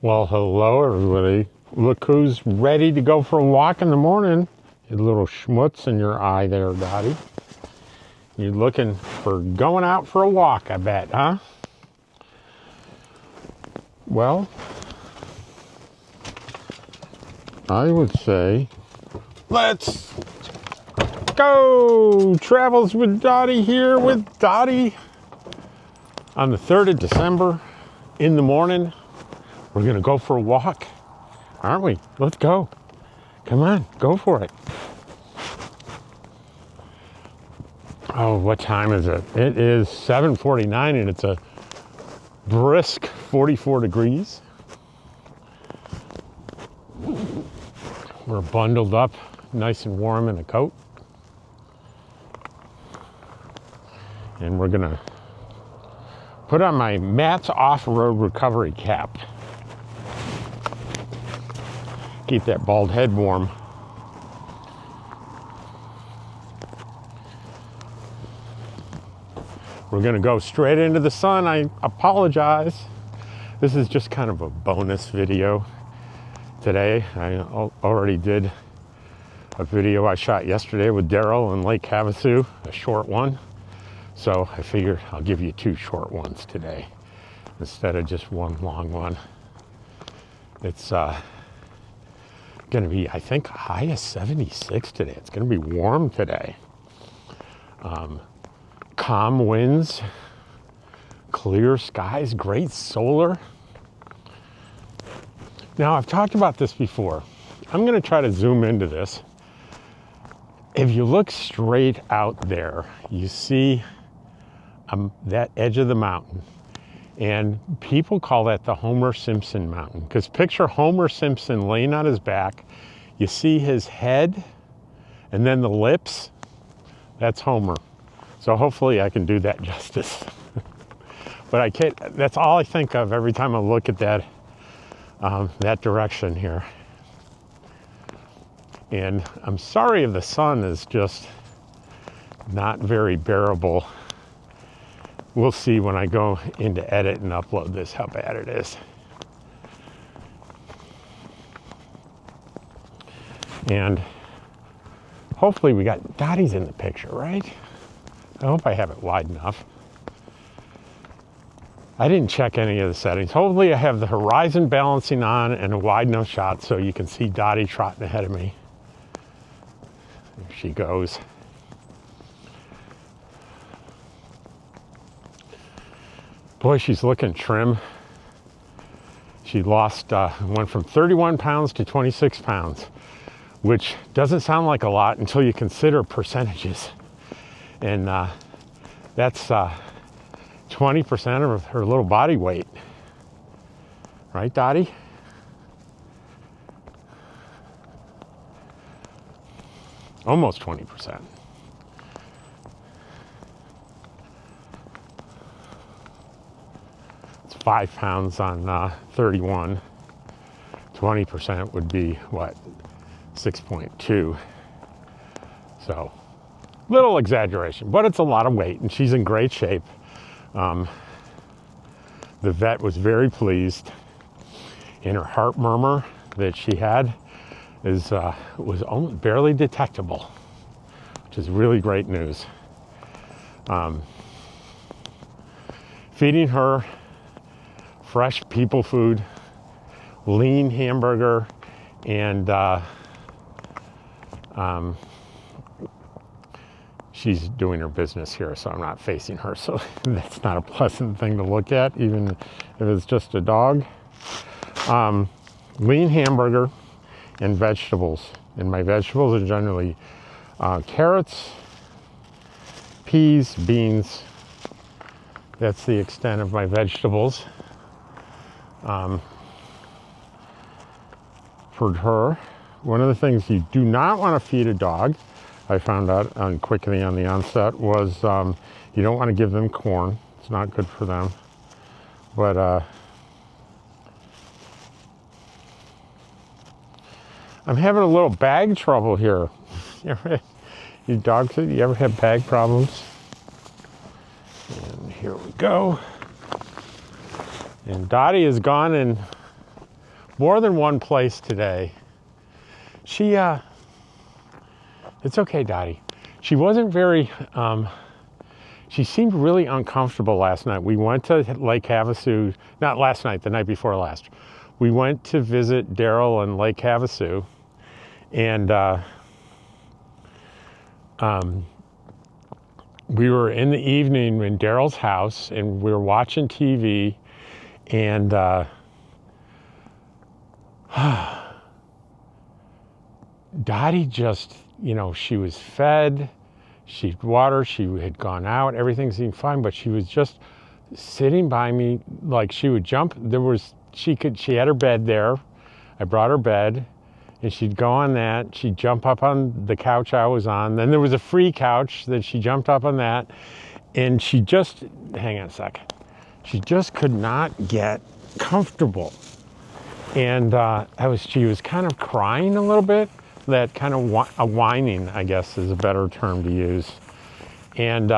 Well, hello everybody. Look who's ready to go for a walk in the morning. You little schmutz in your eye there, Dottie. You're looking for going out for a walk, I bet, huh? Well, I would say, let's go! Travels with Dottie here with Dottie. On the 3rd of December, in the morning, we're gonna go for a walk, aren't we? Let's go. Come on, go for it. Oh, what time is it? It is 7:49 and it's a brisk 44 degrees. We're bundled up nice and warm in a coat. And we're gonna put on my Matt's off-road recovery cap. Keep that bald head warm. We're gonna go straight into the sun. I apologize. This is just kind of a bonus video today. I already did a video I shot yesterday with Daryl in Lake Havasu, a short one. So I figured I'll give you 2 short ones today instead of just one long one. It's gonna be, I think, a high of 76 today. It's gonna be warm today. Calm winds, clear skies, great solar. Now, I've talked about this before. I'm gonna try to zoom into this. If you look straight out there, you see that edge of the mountain. And people call that the Homer Simpson mountain, because picture Homer Simpson laying on his back. You see his head and then the lips. That's Homer. So hopefully I can do that justice. But I can't, that's all I think of every time I look at that, that direction here. And I'm sorry if the sun is just not very bearable. We'll see when I go into edit and upload this how bad it is. And hopefully we got Dottie's in the picture, right? I hope I have it wide enough. I didn't check any of the settings. Hopefully I have the horizon balancing on and a wide enough shot so you can see Dottie trotting ahead of me. There she goes. Boy, she's looking trim. She lost, went from 31 pounds to 26 pounds, which doesn't sound like a lot until you consider percentages. And that's 20% of her little body weight. Right, Dottie? Almost 20%. It's 5 pounds on 31. 20% would be, what, 6.2. So, little exaggeration, but it's a lot of weight, and she's in great shape. The vet was very pleased, and her heart murmur that she had was only barely detectable, which is really great news. Feeding her fresh people food, lean hamburger, and she's doing her business here, so I'm not facing her, so that's not a pleasant thing to look at, even if it's just a dog. Lean hamburger and vegetables, and my vegetables are generally carrots, peas, beans. That's the extent of my vegetables. For her, one of the things you do not want to feed a dog, I found out quickly on the onset, was you don't want to give them corn. It's not good for them. But I'm having a little bag trouble here. You dogs, you ever have bag problems? And here we go. And Dottie has gone and more than one place today. She, it's okay, Dottie. She wasn't very, she seemed really uncomfortable last night. We went to Lake Havasu, not last night, the night before last. We went to visit Daryl in Lake Havasu, and we were in the evening in Daryl's house, and we were watching TV, and Dottie just, you know, she was fed, she'd water, she had gone out, everything seemed fine, but she was just sitting by me, like she would jump. She had her bed there. I brought her bed, and she'd go on that. She'd jump up on the couch I was on. Then there was a free couch that she jumped up on that, and she just, hang on a second, she just could not get comfortable. And she was kind of crying a little bit. That kind of whining, I guess, is a better term to use. And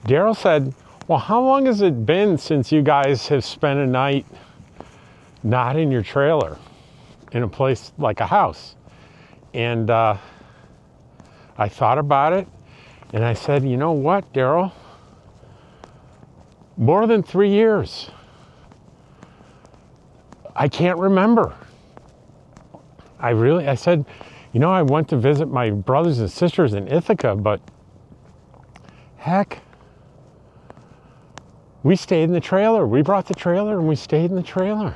Daryl said, well, how long has it been since you guys have spent a night not in your trailer, in a place like a house? And I thought about it, and I said, you know what, Daryl? More than 3 years. I can't remember. I said, you know, I went to visit my brothers and sisters in Ithaca, but heck, we stayed in the trailer. We brought the trailer and we stayed in the trailer.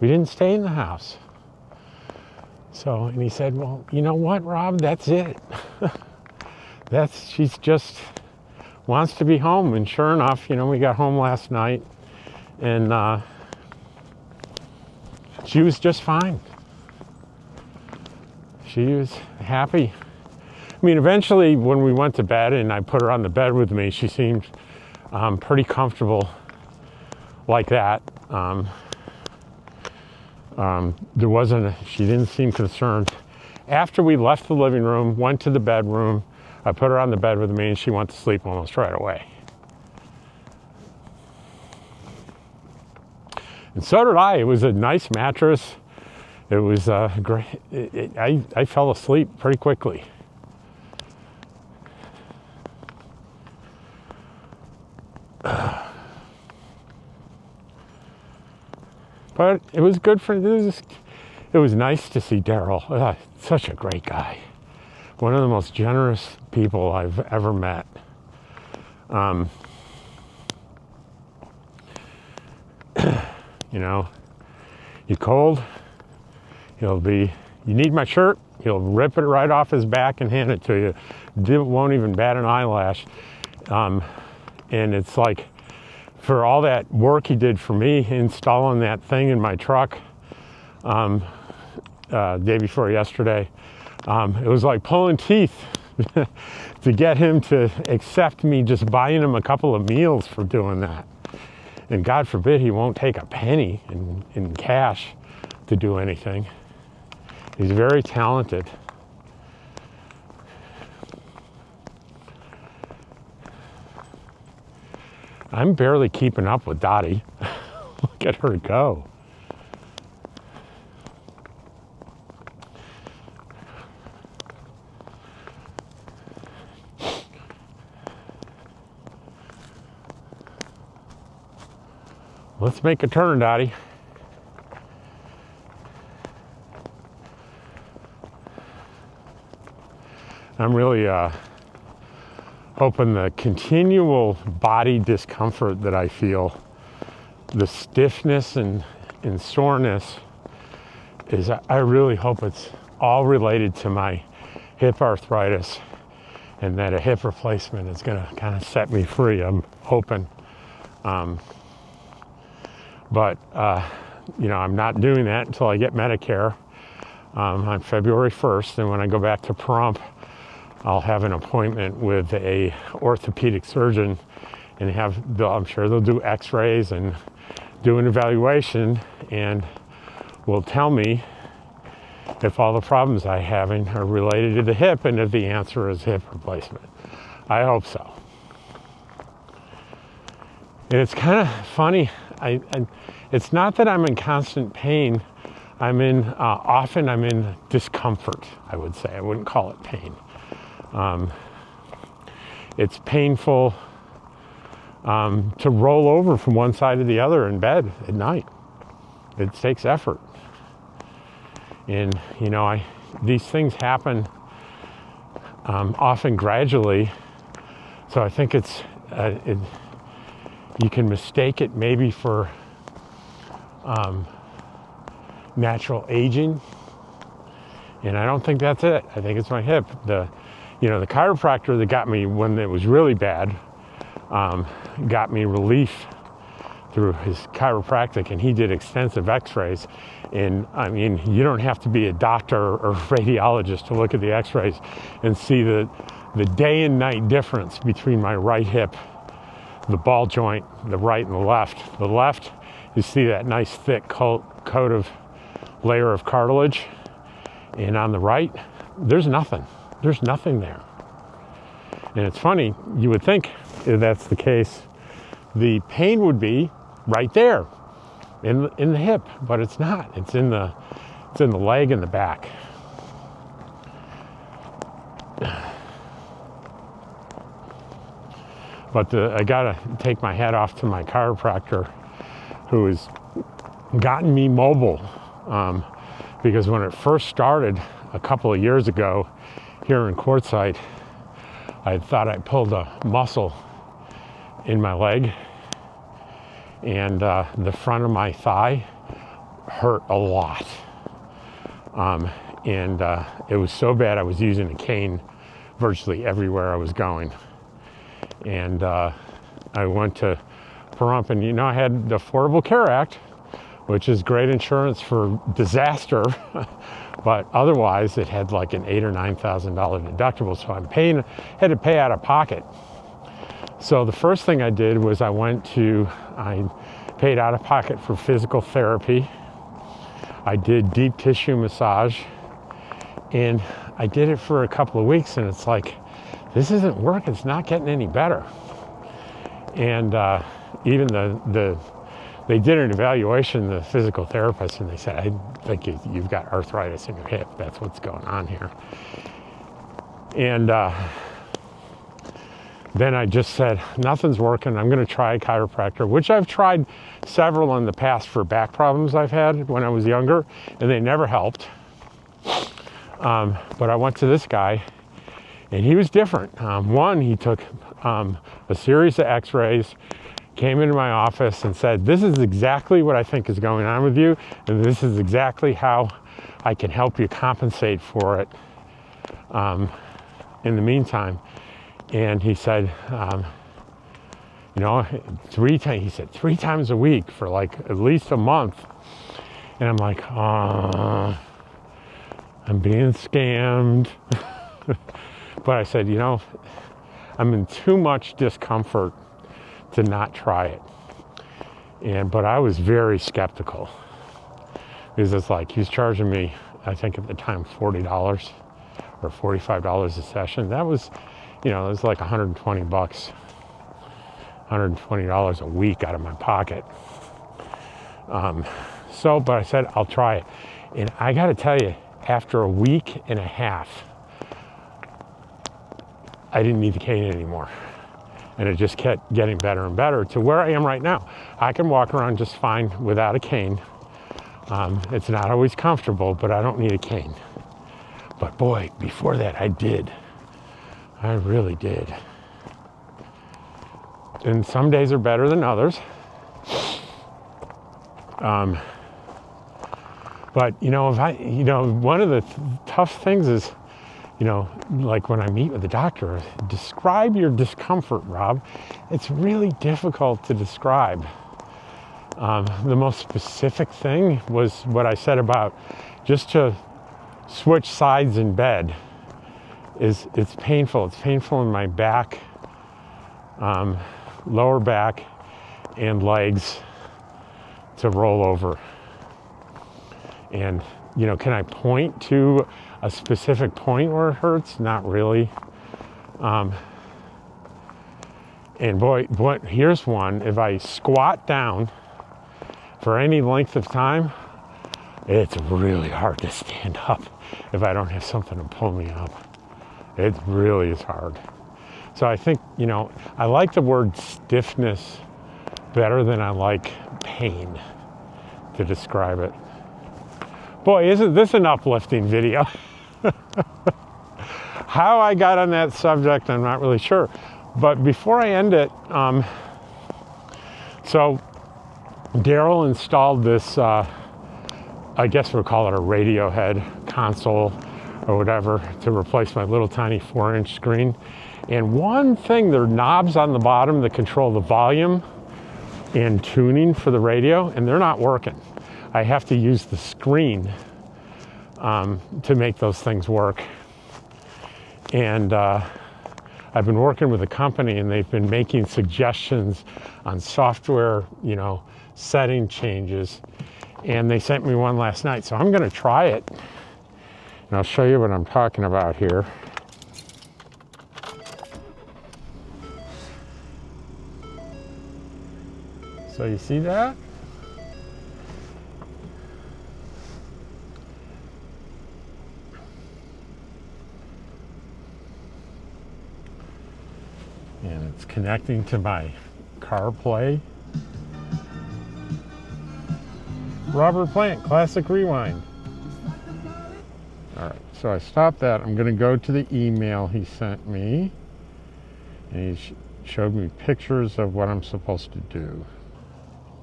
We didn't stay in the house. So, and he said, well, you know what, Rob, that's it. She's just wants to be home. And sure enough, you know, we got home last night, and she was just fine. She was happy. I mean, eventually when we went to bed and I put her on the bed with me, she seemed pretty comfortable like that. She didn't seem concerned. After we left the living room, went to the bedroom, I put her on the bed with me, and she went to sleep almost right away. And so did I. It was a nice mattress. It was great. I fell asleep pretty quickly. But it was good it was nice to see Daryl. Such a great guy. One of the most generous people I've ever met. You know, you cold, you need my shirt, he'll rip it right off his back and hand it to you. Won't even bat an eyelash. And it's like, for all that work he did for me, installing that thing in my truck, day before yesterday, it was like pulling teeth to get him to accept me just buying him a couple of meals for doing that. And God forbid he won't take a penny in cash to do anything. He's very talented. I'm barely keeping up with Dottie. Look at her go. Let's make a turn, Dottie. I'm really hoping the continual body discomfort that I feel, the stiffness and soreness, I really hope it's all related to my hip arthritis, and that a hip replacement is going to kind of set me free. I'm hoping. But you know, I'm not doing that until I get Medicare on February 1st. And when I go back to Pahrump, I'll have an appointment with a orthopedic surgeon, and I'm sure they'll do x-rays and do an evaluation, and will tell me if all the problems I'm having are related to the hip, and if the answer is hip replacement. I hope so. And it's kind of funny. it's not that I'm in constant pain. Often I'm in discomfort, I would say. I wouldn't call it pain. It's painful to roll over from one side to the other in bed at night. It takes effort. And, these things happen often gradually. So I think you can mistake it maybe for natural aging. And I don't think that's it. I think it's my hip. The chiropractor that got me when it was really bad, got me relief through his chiropractic, and he did extensive x-rays. And I mean, you don't have to be a doctor or radiologist to look at the x-rays and see the day and night difference between my right hip, the ball joint, the right and the left. The left, you see that nice thick coat of layer of cartilage. And on the right, there's nothing. There's nothing there. And it's funny, you would think if that's the case, the pain would be right there in the hip, but it's not. It's in the leg and the back. But I gotta take my hat off to my chiropractor, who has gotten me mobile. Because when it first started a couple of years ago here in QUARTZSITE, I thought I pulled a muscle in my leg, and the front of my thigh hurt a lot. And it was so bad I was using a cane virtually everywhere I was going. And I went to Pahrump, and I had the Affordable Care Act, which is great insurance for disaster, but otherwise it had like an $8,000 or $9,000 deductible, so had to pay out of pocket. So the first thing I did was I paid out of pocket for physical therapy. I did deep tissue massage, and I did it for a couple of weeks, and it's like, this isn't working, it's not getting any better. And even they did an evaluation, the physical therapist, and they said, I think you've got arthritis in your hip. That's what's going on here. And then I just said, nothing's working. I'm going to try a chiropractor, which I've tried several in the past for back problems I've had when I was younger, and they never helped. But I went to this guy, and he was different. He took a series of x-rays, came into my office and said, this is exactly what I think is going on with you, and this is exactly how I can help you compensate for it in the meantime. And he said, three times a week for like at least a month. And I'm like, I'm being scammed. But I said, I'm in too much discomfort to not try it. But I was very skeptical, because it's like, he was charging me, I think at the time, $40 or $45 a session. That was, it was like $120, $120 a week out of my pocket. But I said, I'll try it. And I got to tell you, after a week and a half, I didn't need the cane anymore. And it just kept getting better and better to where I am right now. I can walk around just fine without a cane. It's not always comfortable, but I don't need a cane. But boy, before that, I did. I really did. And some days are better than others. But one of the tough things is, like when I meet with the doctor, describe your discomfort, Rob. It's really difficult to describe. The most specific thing was what I said about just to switch sides in bed. It's painful. It's painful in my back, lower back, and legs to roll over. And, can I point to a specific point where it hurts? Not really. And boy, here's one. If I squat down for any length of time, it's really hard to stand up if I don't have something to pull me up. It really is hard. So I think, you know, I like the word stiffness better than I like pain to describe it. Boy, isn't this an uplifting video? How I got on that subject, I'm not really sure. But before I end it, so Daryl installed this, I guess we'll call it a radio head console or whatever, to replace my little tiny 4-inch screen. And one thing, there are knobs on the bottom that control the volume and tuning for the radio, and they're not working. I have to use the screen to make those things work. And I've been working with a company, and they've been making suggestions on software, you know, setting changes. And they sent me one last night, so I'm gonna try it. And I'll show you what I'm talking about here. So you see that? And it's connecting to my CarPlay. Robert Plant, Classic Rewind. All right, so I stopped that. I'm gonna go to the email he sent me. And he showed me pictures of what I'm supposed to do.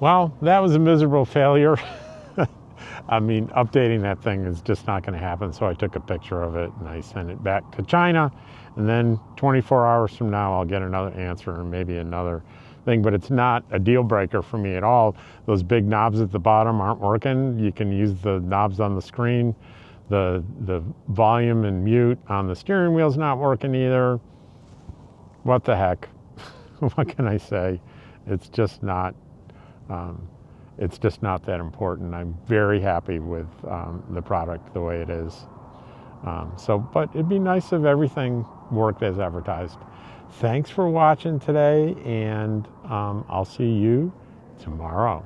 Well, that was a miserable failure. I mean, updating that thing is just not gonna happen. So I took a picture of it and I sent it back to China. And then 24 hours from now, I'll get another answer and maybe another thing, but it's not a deal breaker for me at all. Those big knobs at the bottom aren't working. You can use the knobs on the screen. The volume and mute on the steering wheel's not working either. What the heck? What can I say? It's just not that important. I'm very happy with the product the way it is. But it'd be nice if everything worked as advertised. Thanks for watching today, and I'll see you tomorrow.